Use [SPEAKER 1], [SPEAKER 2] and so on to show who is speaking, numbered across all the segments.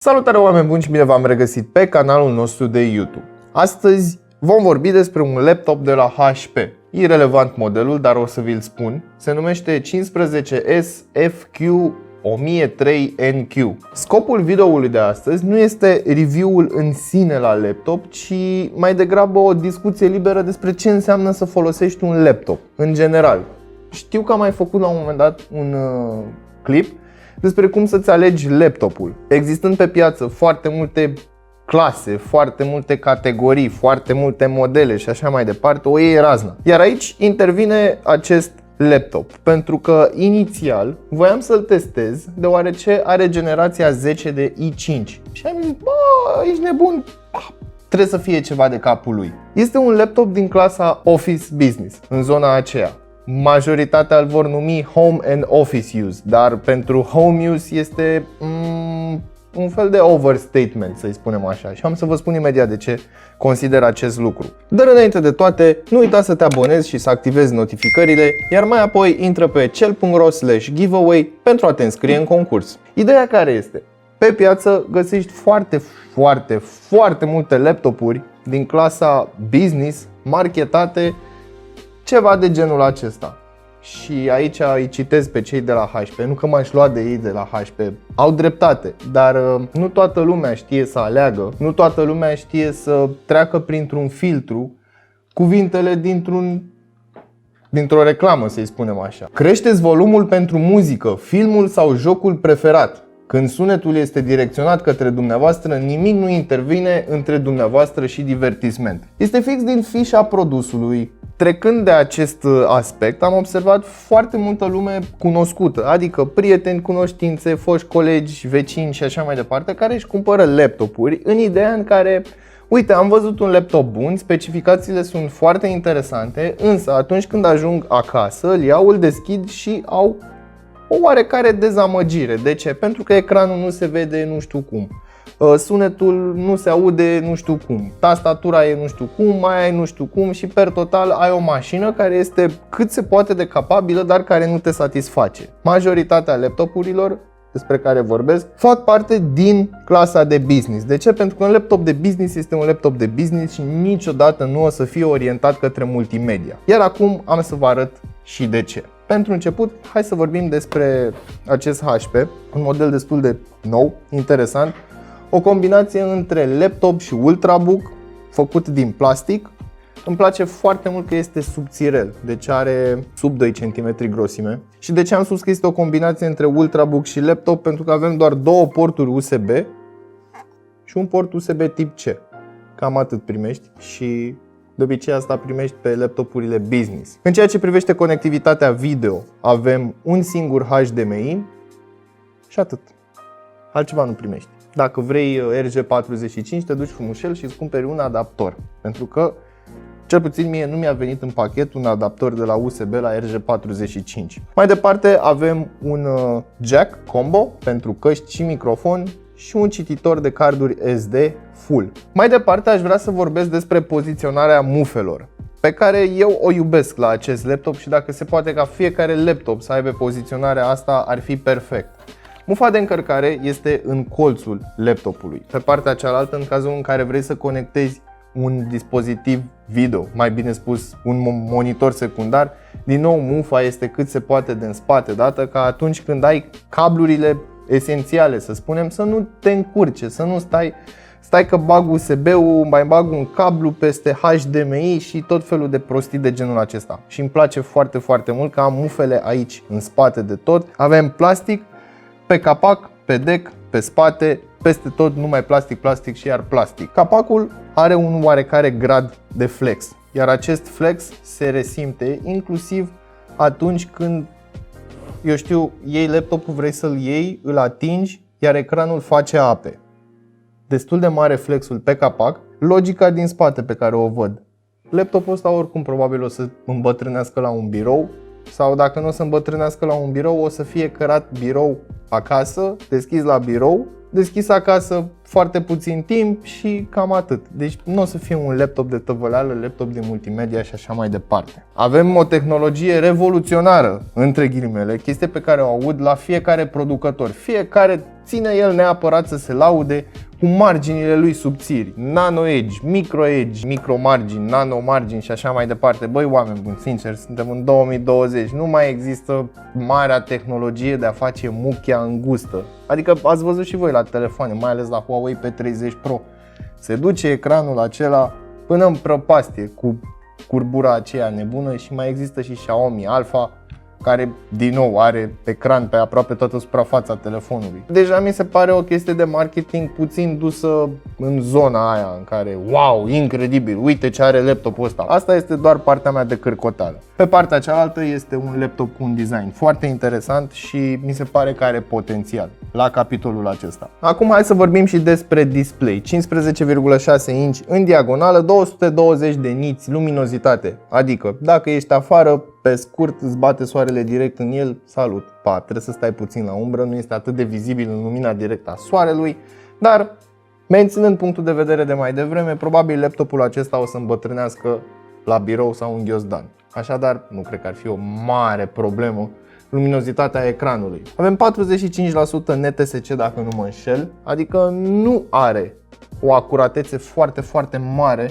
[SPEAKER 1] Salutare oameni buni și bine v-am regăsit pe canalul nostru de YouTube. Astăzi vom vorbi despre un laptop de la HP. Irelevant modelul, dar o să vi-l spun. Se numește 15S FQ1003NQ. Scopul videoului de astăzi nu este review-ul în sine la laptop, ci mai degrabă o discuție liberă despre ce înseamnă să folosești un laptop în general. Știu că am mai făcut la un moment dat un clip despre cum să-ți alegi laptopul. Existând pe piață foarte multe clase, foarte multe categorii, foarte multe modele și așa mai departe, o iei razna. Iar aici intervine acest laptop, pentru că inițial voiam să-l testez deoarece are generația 10 de i5 și am zis, bă, ești nebun, trebuie să fie ceva de capul lui. Este un laptop din clasa Office Business, în zona aceea. Majoritatea îl vor numi Home and Office Use, dar pentru Home Use este un fel de overstatement, să-i spunem așa. Și am să vă spun imediat de ce consider acest lucru. Dar înainte de toate, nu uita să te abonezi și să activezi notificările, iar mai apoi intră pe cel.ro/giveaway pentru a te înscrie în concurs. Ideea care este? Pe piață găsești foarte multe laptopuri din clasa business, marketate, ceva de genul acesta. Și aici îi citez pe cei de la HP, nu că m-aș lua de ei de la HP, au dreptate, dar nu toată lumea știe să aleagă, nu toată lumea știe să treacă printr-un filtru cuvintele dintr-o reclamă, să-i spunem așa. Creșteți volumul pentru muzică, filmul sau jocul preferat. Când sunetul este direcționat către dumneavoastră, nimic nu intervine între dumneavoastră și divertisment. Este fix din fișa produsului. Trecând de acest aspect, am observat foarte multă lume cunoscută, adică prieteni, cunoștințe, foști colegi, vecini și așa mai departe, care își cumpără laptopuri în ideea în care, uite, am văzut un laptop bun, specificațiile sunt foarte interesante, însă atunci când ajung acasă, îl iau, îl deschid și au o oarecare dezamăgire. De ce? Pentru că ecranul nu se vede nu știu cum, sunetul nu se aude nu știu cum, tastatura e nu știu cum, mai ai nu știu cum și per total ai o mașină care este cât se poate de capabilă, dar care nu te satisface. Majoritatea laptopurilor despre care vorbesc fac parte din clasa de business. De ce? Pentru că un laptop de business este un laptop de business și niciodată nu o să fie orientat către multimedia. Iar acum am să vă arăt și de ce. Pentru început, hai să vorbim despre acest HP, un model destul de nou, interesant, o combinație între laptop și ultrabook, făcut din plastic. Îmi place foarte mult că este subțirel, deci are sub 2 cm grosime. Și de ce am spus că este o combinație între ultrabook și laptop? Pentru că avem doar două porturi USB și un port USB tip C. Cam atât primești și de obicei asta primești pe laptopurile business. În ceea ce privește conectivitatea video, avem un singur HDMI și atât. Altceva nu primești. Dacă vrei RJ45, te duci frumușel și îți cumperi un adaptor. Pentru că, cel puțin mie, nu mi-a venit în pachet un adaptor de la USB la RJ45. Mai departe avem un jack combo pentru căști și microfon și un cititor de carduri SD full. Mai departe aș vrea să vorbesc despre poziționarea mufelor, pe care eu o iubesc la acest laptop și dacă se poate ca fiecare laptop să aibă poziționarea asta, ar fi perfect. Mufa de încărcare este în colțul laptopului. Pe partea cealaltă, în cazul în care vrei să conectezi un dispozitiv video, mai bine spus un monitor secundar, din nou mufa este cât se poate de în spate, dată ca atunci când ai cablurile esențiale, să spunem, să nu te încurce, să nu stai că bag USB-ul, mai bag un cablu peste HDMI și tot felul de prostii de genul acesta. Și îmi place foarte mult că am mufele aici, în spate de tot. Avem plastic pe capac, pe deck, pe spate, peste tot numai plastic și iar plastic. Capacul are un oarecare grad de flex, iar acest flex se resimte inclusiv atunci când, eu știu, iei laptopul, vrei să-l iei, îl atingi, iar ecranul face ape. Destul de mare flexul pe capac, logica din spate pe care o văd. Laptopul ăsta oricum probabil o să îmbătrânească la un birou, sau dacă nu o să îmbătrânească la un birou, o să fie cărat birou acasă, deschis la birou, deschis acasă foarte puțin timp și cam atât. Deci nu o să fie un laptop de tăvăleală, laptop de multimedia și așa mai departe. Avem o tehnologie revoluționară, între ghilimele, chestie pe care o aud la fiecare producător. Fiecare ține el neapărat să se laude cu marginile lui subțiri, nano edge, micro edge, micro margini, nano margini și așa mai departe. Băi, oameni buni, sincer, suntem în 2020, nu mai există marea tehnologie de a face muchia îngustă. Adică ați văzut și voi la telefoane, mai ales la Huawei P30 Pro. Se duce ecranul acela până în prăpastie cu curbura aceea nebună și mai există și Xiaomi Alpha, care din nou are ecran pe aproape toată suprafața telefonului. Deja mi se pare o chestie de marketing puțin dusă în zona aia în care wow, incredibil, uite ce are laptopul ăsta. Asta este doar partea mea de cârcoteală. Pe partea cealaltă este un laptop cu un design foarte interesant și mi se pare că are potențial la capitolul acesta. Acum hai să vorbim și despre display. 15,6 inch în diagonală, 220 de niți luminozitate. Adică dacă ești afară, pe scurt îți bate soarele direct în el, salut, pa, trebuie să stai puțin la umbră, nu este atât de vizibil în lumina directă a soarelui, dar menținând punctul de vedere de mai devreme, probabil laptopul acesta o să îmbătrânească la birou sau în ghiozdan. Așadar, nu cred că ar fi o mare problemă luminozitatea ecranului. Avem 45% NTSC dacă nu mă înșel, adică nu are o acuratețe foarte mare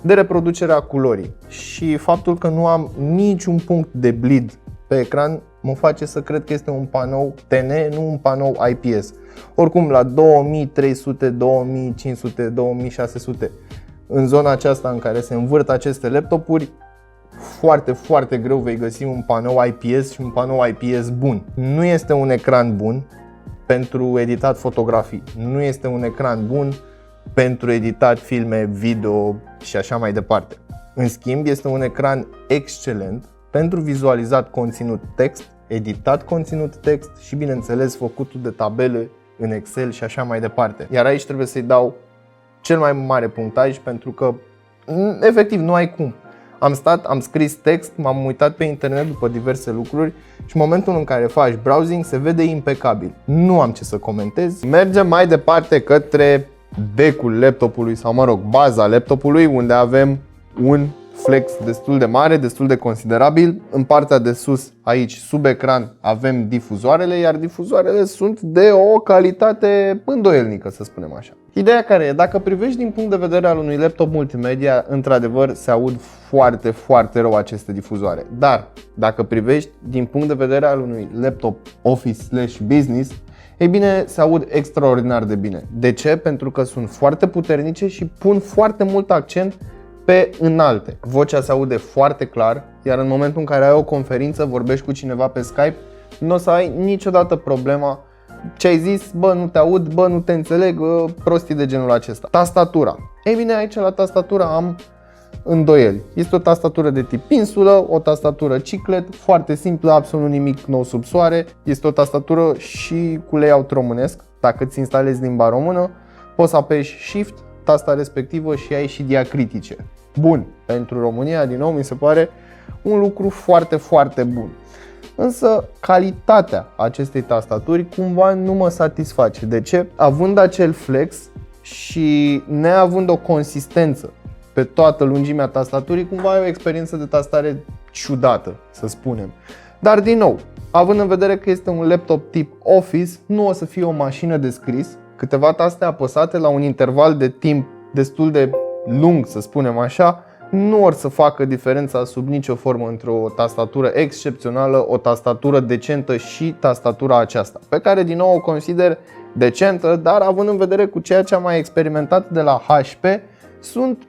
[SPEAKER 1] de reproducere a culorii și faptul că nu am niciun punct de bleed pe ecran mă face să cred că este un panou TN, nu un panou IPS. Oricum la 2300, 2500, 2600 în zona aceasta în care se învârt aceste laptopuri, foarte greu vei găsi un panou IPS și un panou IPS bun. Nu este un ecran bun pentru editat fotografii, nu este un ecran bun pentru editat filme, video și așa mai departe. În schimb, este un ecran excelent pentru vizualizat conținut text, editat conținut text și, bineînțeles, făcutul de tabele în Excel și așa mai departe. Iar aici trebuie să-i dau cel mai mare punctaj pentru că, efectiv, nu ai cum. Am scris text, m-am uitat pe internet după diverse lucruri și în momentul în care faci browsing se vede impecabil. Nu am ce să comentez. Mergem mai departe către becul laptopului sau, mă rog, baza laptopului, unde avem un flex destul de mare, destul de considerabil. În partea de sus, aici, sub ecran, avem difuzoarele, iar difuzoarele sunt de o calitate îndoielnică, să spunem așa. Ideea care e, dacă privești din punct de vedere al unui laptop multimedia, într-adevăr se aud foarte rău aceste difuzoare. Dar dacă privești din punct de vedere al unui laptop office/business, ei bine, se aud extraordinar de bine. De ce? Pentru că sunt foarte puternice și pun foarte mult accent pe înalte. Vocea se aude foarte clar, iar în momentul în care ai o conferință, vorbești cu cineva pe Skype, nu o să ai niciodată problema ce ai zis, bă, nu te aud, bă, nu te înțeleg, prostii de genul acesta. Tastatura. Ei bine, aici la tastatură am îndoieli. Este o tastatură de tip insulă, o tastatură chiclet, foarte simplă, absolut nimic nou sub soare. Este o tastatură și cu layout românesc. Dacă îți instalezi limba română, poți să apeși Shift, tasta respectivă și ai și diacritice. Bun, pentru România, din nou, mi se pare un lucru foarte bun. Însă calitatea acestei tastaturi cumva nu mă satisface. De ce? Având acel flex și neavând o consistență pe toată lungimea tastaturii, cumva ai o experiență de tastare ciudată, să spunem. Dar din nou, având în vedere că este un laptop tip Office, nu o să fie o mașină de scris. Câteva taste apăsate la un interval de timp destul de lung, să spunem așa, nu or să facă diferența sub nicio formă între o tastatură excepțională, o tastatură decentă și tastatura aceasta, pe care din nou o consider decentă, dar având în vedere cu ceea ce am mai experimentat de la HP, sunt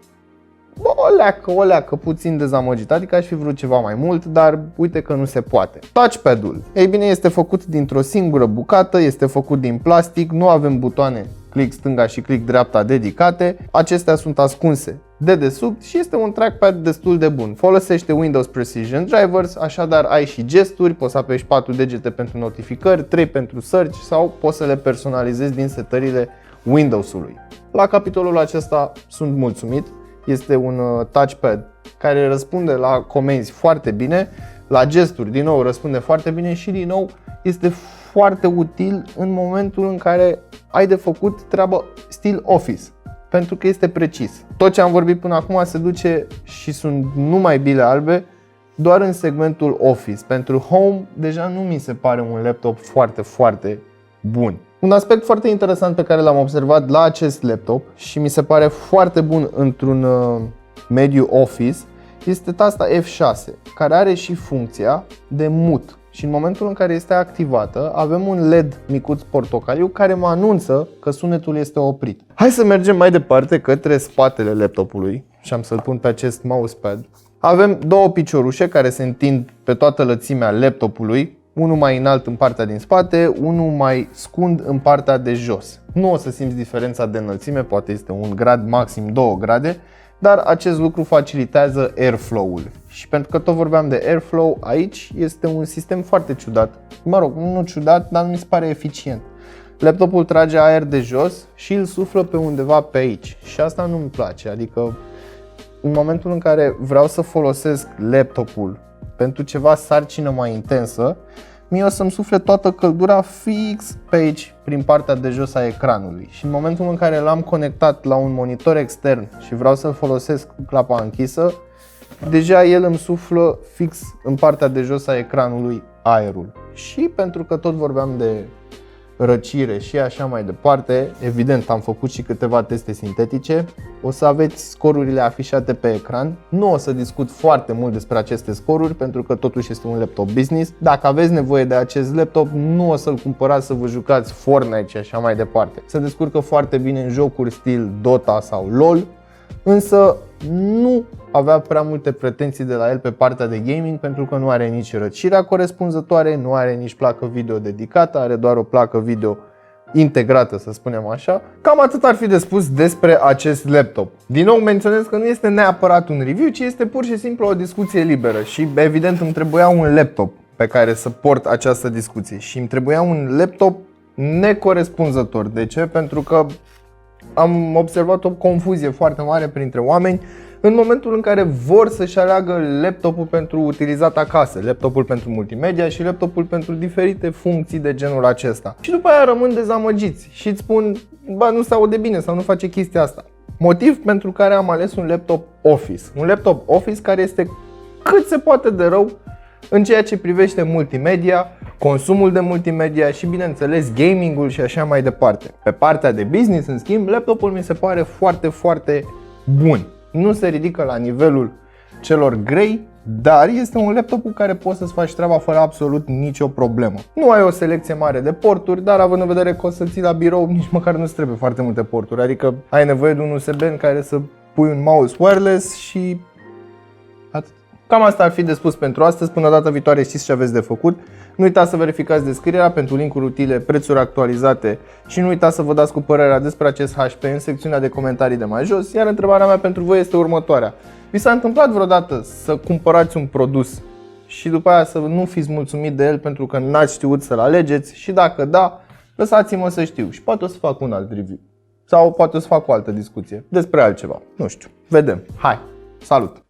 [SPEAKER 1] o leacă puțin dezamăgit, adică aș fi vrut ceva mai mult, dar uite că nu se poate. Touchpad-ul, ei bine, este făcut dintr-o singură bucată, este făcut din plastic, nu avem butoane click stânga și click dreapta dedicate, acestea sunt ascunse de desubt și este un trackpad destul de bun. Folosește Windows Precision Drivers, așadar ai și gesturi, poți să apeși 4 degete pentru notificări, 3 pentru search sau poți să le personalizezi din setările Windows-ului. La capitolul acesta sunt mulțumit. Este un touchpad care răspunde la comenzi foarte bine, la gesturi din nou răspunde foarte bine și din nou este foarte util în momentul în care ai de făcut treabă stil Office, pentru că este precis. Tot ce am vorbit până acum se duce și sunt numai bile albe doar în segmentul Office. Pentru Home deja nu mi se pare un laptop foarte bun. Un aspect foarte interesant pe care l-am observat la acest laptop și mi se pare foarte bun într-un mediu office este tasta F6, care are și funcția de mute. Și în momentul în care este activată, avem un LED micuț portocaliu care mă anunță că sunetul este oprit. Hai să mergem mai departe către spatele laptopului și am să-l pun pe acest mousepad. Avem două piciorușe care se întind pe toată lățimea laptopului, unul mai înalt în partea din spate, unul mai scund în partea de jos. Nu o să simți diferența de înălțime, poate este un grad, maxim 2 grade, dar acest lucru facilitează airflow-ul. Și pentru că tot vorbeam de airflow, aici este un sistem foarte ciudat. Mă rog, nu ciudat, dar mi se pare eficient. Laptopul trage aer de jos și îl suflă pe undeva pe aici. Și asta nu-mi place, adică în momentul în care vreau să folosesc laptopul pentru ceva sarcină mai intensă, mie o să-mi sufle toată căldura fix pe aici, prin partea de jos a ecranului. Și în momentul în care l-am conectat la un monitor extern și vreau să-l folosesc cu clapa închisă, deja el îmi suflă fix în partea de jos a ecranului aerul. Și pentru că tot vorbeam de răcire și așa mai departe, evident am făcut și câteva teste sintetice, o să aveți scorurile afișate pe ecran. Nu o să discut foarte mult despre aceste scoruri pentru că totuși este un laptop business. Dacă aveți nevoie de acest laptop, nu o să-l cumpărați să vă jucați Fortnite și așa mai departe. Se descurcă foarte bine în jocuri stil Dota sau LOL, însă nu avea prea multe pretenții de la el pe partea de gaming pentru că nu are nici răcirea corespunzătoare, nu are nici placă video dedicată, are doar o placă video integrată, să spunem așa. Cam atât ar fi de spus despre acest laptop. Din nou menționez că nu este neapărat un review, ci este pur și simplu o discuție liberă și evident îmi trebuia un laptop pe care să port această discuție și îmi trebuia un laptop necorespunzător. De ce? Pentru că am observat o confuzie foarte mare printre oameni în momentul în care vor să-și aleagă laptopul pentru utilizat acasă, laptopul pentru multimedia și laptopul pentru diferite funcții de genul acesta. Și după aia rămân dezamăgiți și îți spun, bă, nu se aude bine sau nu face chestia asta. Motiv pentru care am ales un laptop Office. Un laptop Office care este cât se poate de rău în ceea ce privește multimedia, consumul de multimedia și bineînțeles gaming-ul și așa mai departe. Pe partea de business, în schimb, laptopul mi se pare foarte bun. Nu se ridică la nivelul celor grei, dar este un laptop cu care poți să-ți faci treaba fără absolut nicio problemă. Nu ai o selecție mare de porturi, dar având în vedere că o să ții la birou, nici măcar nu-ți trebuie foarte multe porturi. Adică ai nevoie de un USB în care să pui un mouse wireless și atât. Cam asta ar fi de spus pentru astăzi. Până data viitoare știți ce aveți de făcut. Nu uitați să verificați descrierea pentru linkuri utile, prețuri actualizate și nu uitați să vă dați cu părerea despre acest HP în secțiunea de comentarii de mai jos. Iar întrebarea mea pentru voi este următoarea. Vi s-a întâmplat vreodată să cumpărați un produs și după aia să nu fiți mulțumit de el pentru că n-ați știut să-l alegeți? Și dacă da, lăsați-mă să știu și poate o să fac un alt review. Sau poate o să fac o altă discuție despre altceva. Nu știu, vedem. Hai, salut!